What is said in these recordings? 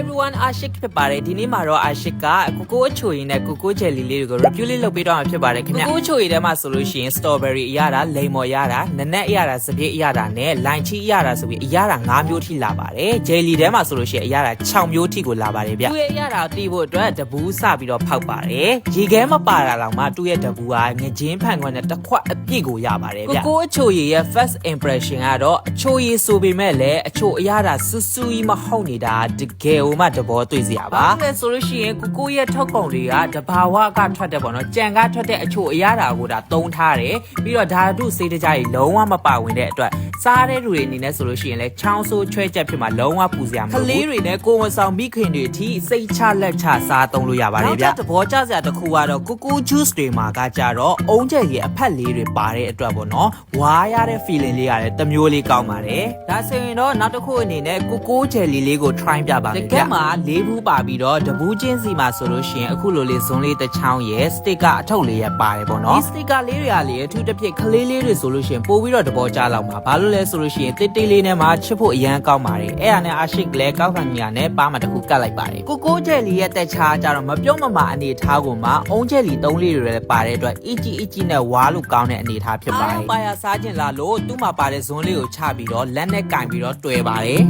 everyone อาชิกဖြစ်ပါတယ်ဒီနေ့မှာတော့အာရှစ်ကကိုကိုအချိုရည်နဲ့ကိုကိုဂျယ်လီလေးတွေကို review လေးလုပ်ပေးတော့မှာဖြစ်ပါတယ်ခင်ဗျကိုကိုအချိုရည်ထဲမှာဆိုလို့ရှိရင် strawberry အရတာလိမ်မော်ရတာနနက်အရတာစပစ်အရတာနဲ့လိုင်ချီအရတာဆိုပြီးအရတာ9မျိုးထိလာပါတယ်ဂျယ်လီထဲမှာဆိုလို့ရှိရင်အရတာ6မျိုးထိကိုလာပါတယ်ဗျသူရဲ့အရတာတီးဖို့အတွက်တဘူးစပြီးတော့ဖောက်ပါတယ်ရေခဲမပါတာတော့မှသူ့ရဲ့တဘူးကငချင်းဖန်ခွန်းနဲ့တစ်ခွက်အပြည့်ကိုရပါတယ်ဗျကိုကိုအချိုရည်ရဲ့ first impression ကတော့အချိုရည်ဆိုပေမဲ့လည်းအချိုအရတာစူးစူးကြီးမဟုတ်နေတာတကယ်ဟိုမှတဘောတွေ့စရာပါအဲ့ဆိုလို့ရှိရင်ကိုကိုရဲ့ထုတ်ကုန်တွေကတဘာဝကထွက်တဲ့ပေါ့နော်ကြံကထွက်တဲ့အချိုအရတာကိုဒါသုံးထားတယ်ပြီးတော့ဓာတုစေးတကြကြီးလုံးဝမပါဝင်တဲ့အတွက်စားတဲ့လူတွေအနေနဲ့ဆိုလို့ရှိရင်လည်းချောင်းဆိုးချွဲချက်ဖြစ်မှာလုံးဝပူစရာမလိုဘူးကလေးတွေနဲ့ကိုဝန်ဆောင်မိခင်တွေအထိစိတ်ချလက်ချစားသုံးလို့ရပါတယ်ဗျတဘောကျစရာတစ်ခုကတော့ကိုကို juice တွေမှာကကြတော့အုံးချက်ရဲ့အဖက်လေးတွေပါတဲ့အတွက်ပေါ့နော်ဝါရတဲ့ feeling လေးရတယ်တမျိုးလေးကောင်းပါတယ်ဒါဆိုရင်တော့နောက်တစ်ခုအနေနဲ့ကိုကိုဂျယ်လီလေးကို try ပြပါမယ်ဗျတကယ်မှာ၄ဘူးပါပြီးတော့တဘူးချင်းစီမှာဆိုလို့ရှိရင်အခုလိုလေးဇွန်လေးတစ်ချောင်းရဲ့ sticker အထုပ်လေးရပါတယ်ပေါ့နော်ဒီ sticker လေးတွေကလေအထူးတစ်ဖြစ်ကလေးလေးတွေဆိုလို့ရှိရင်ပို့ပြီးတော့တဘောကြလောက်မှာဘာလို့လဲဆိုလို့ရှိရင်တိတ်တိတ်လေးနဲ့မှချစ်ဖို့အရန်ကောင်းပါတယ်အဲ့ဒါနဲ့အာရှိကလည်းကောက်ခံညာနဲ့ပါမတစ်ခုကတ်လိုက်ပါတယ်ကိုကိုဂျယ်လီရဲ့တက်ချာကြတော့မပြုံးမမအနေထားကိုမှအုံးဂျယ်လီ3လေးတွေလည်းပါတဲ့အတွက်အီကြီးနဲ့ဝါလို့ကောင်းတဲ့အနေထားဖြစ်ပါတယ်ပါရစားခြင်းလားလို့သူ့မှာပါတဲ့ဇွန်လေးကိုချပြီးတော့လက်နဲ့ကင်ပြီးတော့တွေ့ပါတယ်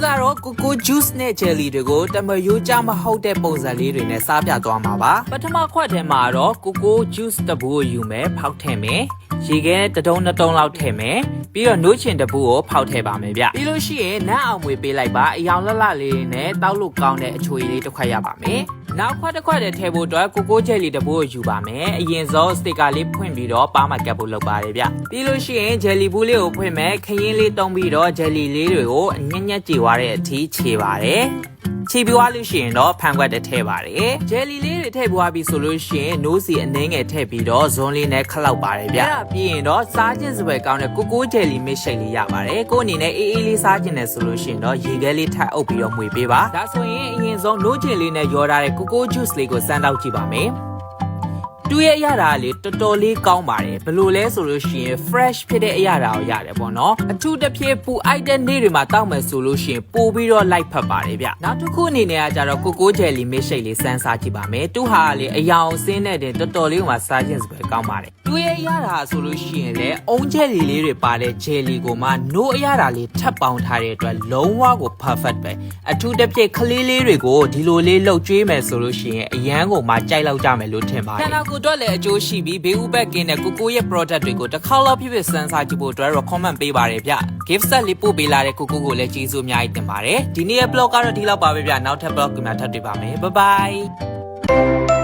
ကတော့ကိုကို juice နဲ့ jelly တွေကိုတမယိုးကြမဟုတ်တဲ့ပုံစံလေးတွေနဲ့စားပြသွားမှာပါပထမခွက်ထဲမှာတော့ကိုကို juice တဘူးကိုယူမယ်ဖောက်ထည့်မယ်ရေခဲတတုံး2တုံးလောက်ထည့်မယ်ပြီးတော့နိုးချင်တဘူးကိုဖောက်ထည့်ပါမယ်ဗျပြီးလို့ရှိရင်နန်းအောင်မွေပေးလိုက်ပါအယောင်လှလှလေးနဲ့တောက်လို့ကောင်းတဲ့အချိုရည်လေးတစ်ခွက်ရပါမယ်နောက်ခွက်တစ်ခွက်တည်းထည့်ဖို့အတွက်ကိုကိုဂျယ်လီတဘူးကိုယူပါမယ်အရင်ဆုံးစတစ်ကာလေးဖွင့်ပြီးတော့ပါမကပ်ဖို့လုပ်ပါတယ်ဗျပြီးလို့ရှိရင်ဂျယ်လီဘူးလေးကိုဖွင့်မယ်ခရင်လေးတုံးပြီးတော့ဂျယ်လီလေးတွေကိုအညံ့ညက်ကြေသွားတဲ့အထိခြေပါတယ်ခြေပွားလို့ရှိရင်တော့ဖန်ခွက်တစ်ထည့်ပါတယ်ဂျယ်လီလေးတွေထည့်ပွားပြီးဆိုလို့ရှိရင်နိုးစီအနှင်းငယ်ထည့်ပြီးတော့ဇွန်လေးနဲ့ခလောက်ပါတယ်ဗျအဲ့ဒါပြီးရင်တော့စားခြင်းစပွဲကောင်းတဲ့ကိုကိုဂျယ်လီမစ်ရှိတ်လေးရပါတယ်ကိုအနေနဲ့အေးအေးလေးစားခြင်းနဲ့ဆိုလို့ရှိရင်တော့ရေခဲလေးထပ်အုပ်ပြီးတော့မှွေပေးပါဒါဆိုရင်အရင်ဆုံးနိုးချင်လေးနဲ့ရောထားတဲ့ကိုကိုဂျူးစ်လေးကိုစမ်းတောက်ကြည့်ပါမယ်တူရဲ့အရာတာလေးတော်တော်လေးကောင်းပါတယ်ဘယ်လိုလဲဆိုလို့ရှိရင် fresh ဖြစ်တဲ့အရာတာကိုရတယ်ပေါ့နော်အထူးတစ်ဖြစ်ပူအိုက်တဲ့နေ့တွေမှာတောက်မယ်ဆိုလို့ရှိရင်ပို့ပြီးတော့လိုက်ဖက်ပါတယ်ဗျနောက်တစ်ခုအနေနဲ့ကကြတော့ကိုကိုဂျယ်လီမစ်ရှိတ်လေးစမ်းစားကြည့်ပါမယ်တူဟာလေအယောင်စင်းတဲ့တင်တော်တော်လေးကိုမှစားခြင်းစပွဲကောင်းပါတယ်တူရဲ့အရာတာဆိုလို့ရှိရင်လည်းအုံးဂျယ်လီလေးတွေပါတဲ့ဂျယ်လီကိုမှနိုးအရာတာလေးထပ်ပေါင်းထားတဲ့အတွက်လုံးဝကို perfect ပဲအထူးတစ်ဖြစ်ကလေးလေးတွေကိုဒီလိုလေးလှုပ်ကျွေးမယ်ဆိုလို့ရှိရင်အရန်ကိုမှကြိုက်လောက်ကြမယ်လို့ထင်ပါတယ်အတွက်လည်းအကျိုးရှိပြီးဘေးဥပက်ကင်းတဲ့ကိုကိုရဲ့ product တွေကိုတစ်ခါလောက်ဖြစ်ဖြစ်စမ်းစားကြည့်ဖို့အတွက် comment ပေးပါတယ်ဗျ gift set လေးပို့ပေးလာတဲ့ကိုကိုကိုလည်းကျေးဇူးအများကြီးတင်ပါတယ်ဒီနေ့ရဲ့ blog ကတော့ဒီလောက်ပါပဲဗျနောက်ထပ် blog ကမှထပ်တွေ့ပါမယ် bye bye